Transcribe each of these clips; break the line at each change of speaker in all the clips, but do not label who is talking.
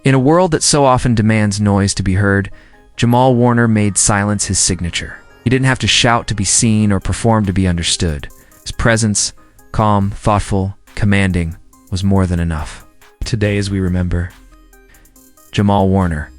In a world that so often demands noise to be heard, Jamal Warner made silence his signature. He didn't have to shout to be seen or perform to be understood. His presence, calm, thoughtful, commanding, was more than enough. Today, as we remember Jamal Warner,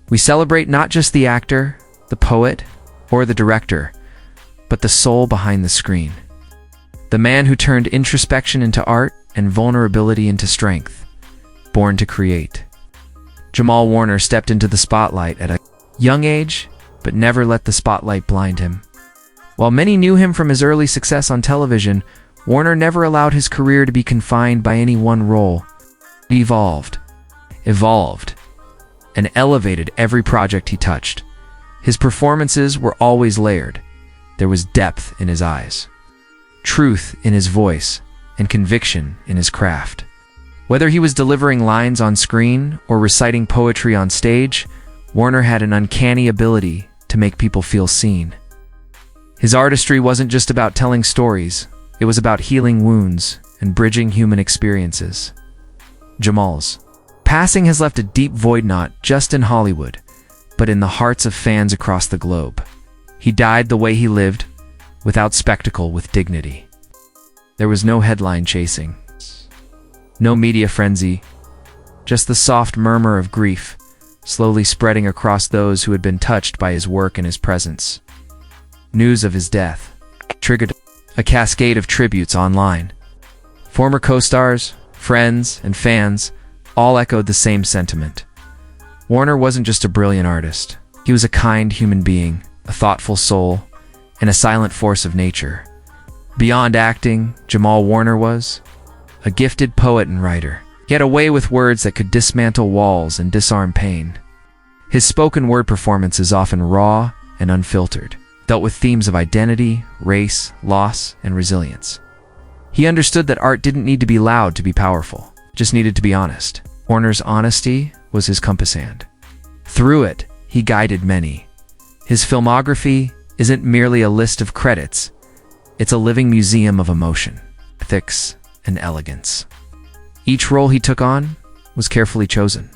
we celebrate not just the actor, the poet, or the director, but the soul behind the screen. The man who turned introspection into art and vulnerability into strength, born to create. Jamal Warner stepped into the spotlight at a young age, but never let the spotlight blind him. While many knew him from his early success on television, Warner never allowed his career to be confined by any one role. He evolved, and elevated every project he touched. His performances were always layered. There was depth in his eyes, truth in his voice, and conviction in his craft. Whether he was delivering lines on screen or reciting poetry on stage, Warner had an uncanny ability to make people feel seen. His artistry wasn't just about telling stories, it was about healing wounds and bridging human experiences. Jamal's passing has left a deep void not just in Hollywood, but in the hearts of fans across the globe. He died the way he lived, without spectacle, with dignity. There was no headline chasing, no media frenzy, just the soft murmur of grief, slowly spreading across those who had been touched by his work and his presence. News of his death triggered a cascade of tributes online. Former co-stars, friends, and fans all echoed the same sentiment. Warner wasn't just a brilliant artist. He was a kind human being, a thoughtful soul, and a silent force of nature. Beyond acting, Jamal Warner was a gifted poet and writer. He had a way with words that could dismantle walls and disarm pain. His spoken word performance is often raw and unfiltered, dealt with themes of identity, race, loss, and resilience. He understood that art didn't need to be loud to be powerful, it just needed to be honest. Warner's honesty was his compass hand. Through it, he guided many. His filmography isn't merely a list of credits, it's a living museum of emotion, ethics, and elegance. Each role he took on was carefully chosen.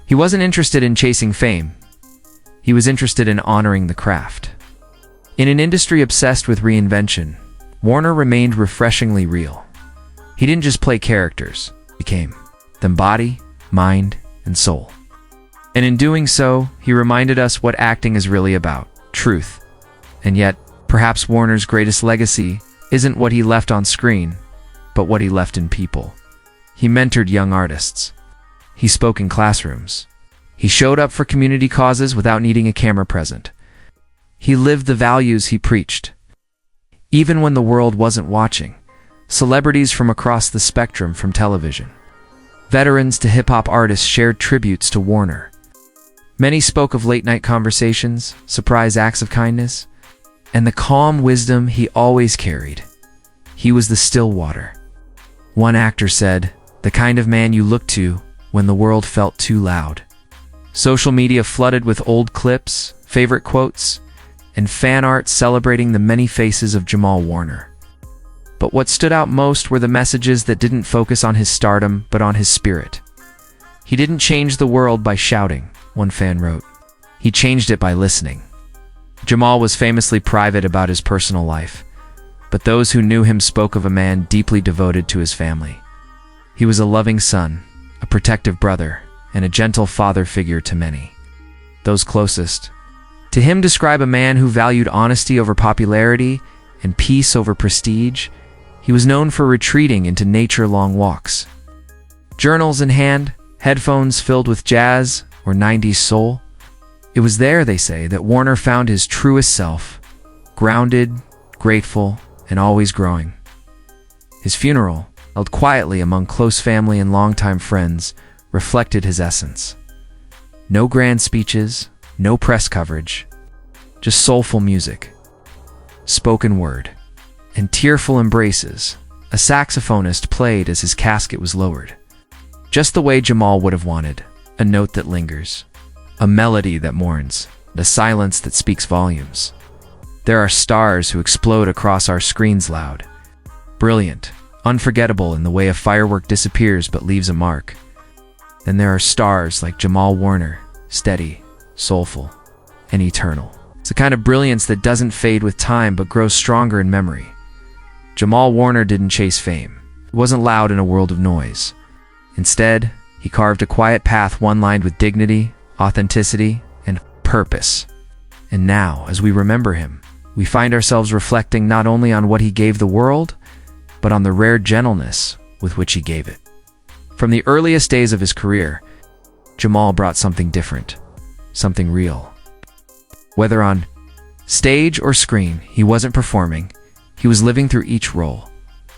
He wasn't interested in chasing fame. He was interested in honoring the craft. In an industry obsessed with reinvention, Warner remained refreshingly real. He didn't just play characters, he became them body, mind, and soul. And in doing so, he reminded us what acting is really about, truth. And yet, perhaps Warner's greatest legacy isn't what he left on screen, but what he left in people. He mentored young artists. He spoke in classrooms. He showed up for community causes without needing a camera present. He lived the values he preached. Even when the world wasn't watching, celebrities from across the spectrum from television, veterans to hip-hop artists shared tributes to Warner. Many spoke of late-night conversations, surprise acts of kindness, and the calm wisdom he always carried. He was the still water. One actor said, "The kind of man you look to when the world felt too loud." Social media flooded with old clips, favorite quotes, and fan art celebrating the many faces of Jamal Warner. But what stood out most were the messages that didn't focus on his stardom, but on his spirit. He didn't change the world by shouting, one fan wrote. He changed it by listening. Jamal was famously private about his personal life, but those who knew him spoke of a man deeply devoted to his family. He was a loving son, a protective brother, and a gentle father figure to many. Those closest to him describe a man who valued honesty over popularity and peace over prestige. He was known for retreating into nature-long walks. Journals in hand, headphones filled with jazz or 90s soul. It was there, they say, that Warner found his truest self, grounded, grateful, and always growing. His funeral, held quietly among close family and longtime friends, reflected his essence. No grand speeches, no press coverage, just soulful music, spoken word, and tearful embraces. A saxophonist played as his casket was lowered. Just the way Jamal would have wanted, a note that lingers, a melody that mourns, a silence that speaks volumes. There are stars who explode across our screens loud, brilliant, unforgettable in the way a firework disappears but leaves a mark. Then there are stars like Jamal Warner, steady, soulful, and eternal. It's a kind of brilliance that doesn't fade with time but grows stronger in memory. Jamal Warner didn't chase fame. He wasn't loud in a world of noise. Instead, he carved a quiet path, one lined with dignity, authenticity, and purpose. And now, as we remember him, we find ourselves reflecting not only on what he gave the world, but on the rare gentleness with which he gave it. From the earliest days of his career, Jamal brought something different, something real. Whether on stage or screen, he wasn't performing, he was living through each role.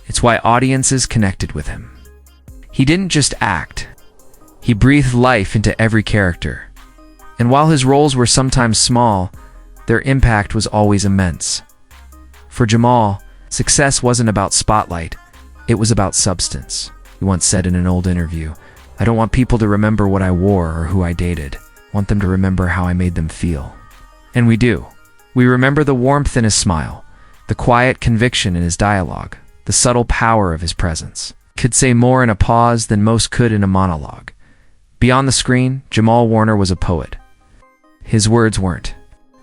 It's why audiences connected with him. He didn't just act, he breathed life into every character. And while his roles were sometimes small, their impact was always immense. For Jamal, success wasn't about spotlight, it was about substance. He once said in an old interview, "I don't want people to remember what I wore or who I dated. I want them to remember how I made them feel." And we do. We remember the warmth in his smile, the quiet conviction in his dialogue, the subtle power of his presence. Could say more in a pause than most could in a monologue. Beyond the screen, Jamal Warner was a poet. His words weren't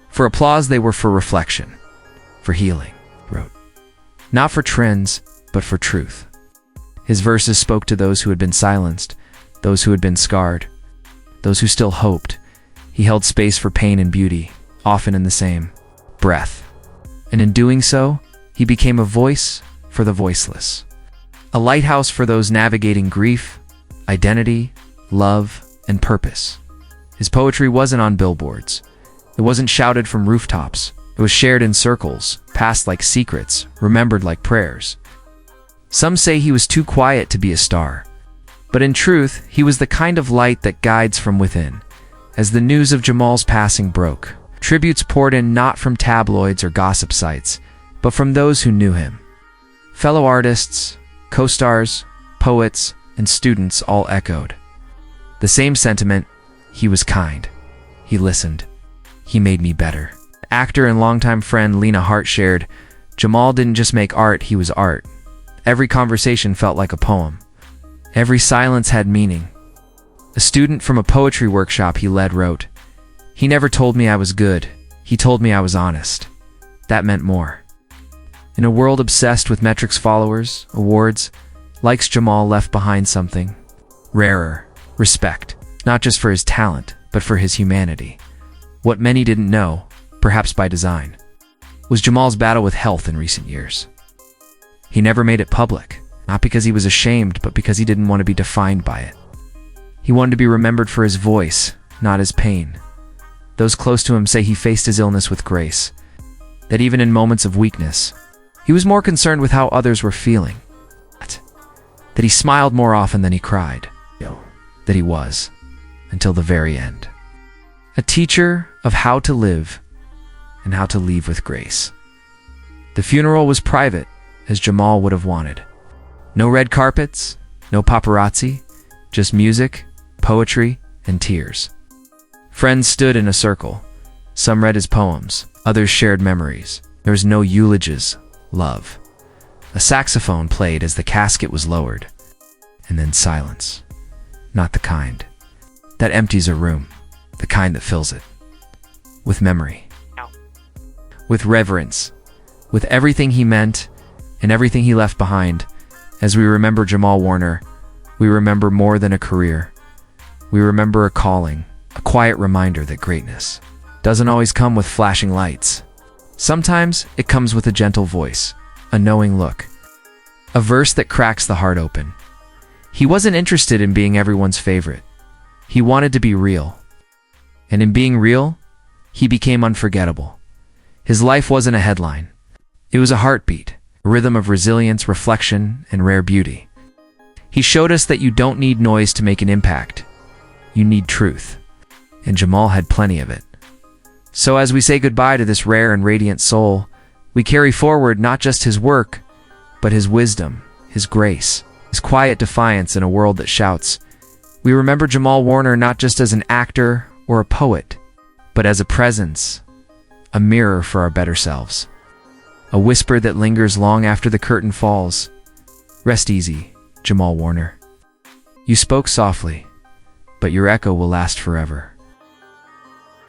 for applause, they were for reflection, for healing, he wrote. Not for trends, but for truth. His verses spoke to those who had been silenced, those who had been scarred, those who still hoped. He held space for pain and beauty, often in the same breath. And in doing so, he became a voice for the voiceless. A lighthouse for those navigating grief, identity, love, and purpose. His poetry wasn't on billboards. It wasn't shouted from rooftops. It was shared in circles, passed like secrets, remembered like prayers. Some say he was too quiet to be a star. But in truth, he was the kind of light that guides from within. As the news of Jamal's passing broke, tributes poured in not from tabloids or gossip sites, but from those who knew him. Fellow artists, co-stars, poets, and students all echoed the same sentiment: he was kind. He listened. He made me better. Actor and longtime friend Lena Hart shared, "Jamal didn't just make art, he was art. Every conversation felt like a poem. Every silence had meaning." A student from a poetry workshop he led wrote, "He never told me I was good. He told me I was honest. That meant more." In a world obsessed with metrics, followers, awards, likes, Jamal left behind something rarer: respect, not just for his talent, but for his humanity. What many didn't know, perhaps by design, was Jamal's battle with health in recent years. He never made it public, not because he was ashamed, but because he didn't want to be defined by it. He wanted to be remembered for his voice, not his pain. Those close to him say he faced his illness with grace, that even in moments of weakness, he was more concerned with how others were feeling, that he smiled more often than he cried, that he was, until the very end, a teacher of how to live and how to leave with grace. The funeral was private, as Jamal would have wanted. No red carpets, no paparazzi, just music, poetry, and tears. Friends stood in a circle. Some read his poems, others shared memories. There was no eulogies, love. A saxophone played as the casket was lowered, and then silence. Not the kind that empties a room, the kind that fills it. With memory. With reverence. With everything he meant and everything he left behind. As we remember Jamal Warner, we remember more than a career. We remember a calling, a quiet reminder that greatness doesn't always come with flashing lights. Sometimes it comes with a gentle voice, a knowing look, a verse that cracks the heart open. He wasn't interested in being everyone's favorite. He wanted to be real. And in being real, he became unforgettable. His life wasn't a headline. It was a heartbeat, a rhythm of resilience, reflection, and rare beauty. He showed us that you don't need noise to make an impact. You need truth. And Jamal had plenty of it. So as we say goodbye to this rare and radiant soul, we carry forward not just his work, but his wisdom, his grace, his quiet defiance in a world that shouts. We remember Jamal Warner not just as an actor or a poet, but as a presence, a mirror for our better selves. A whisper that lingers long after the curtain falls. Rest easy, Jamal Warner. You spoke softly, but your echo will last forever.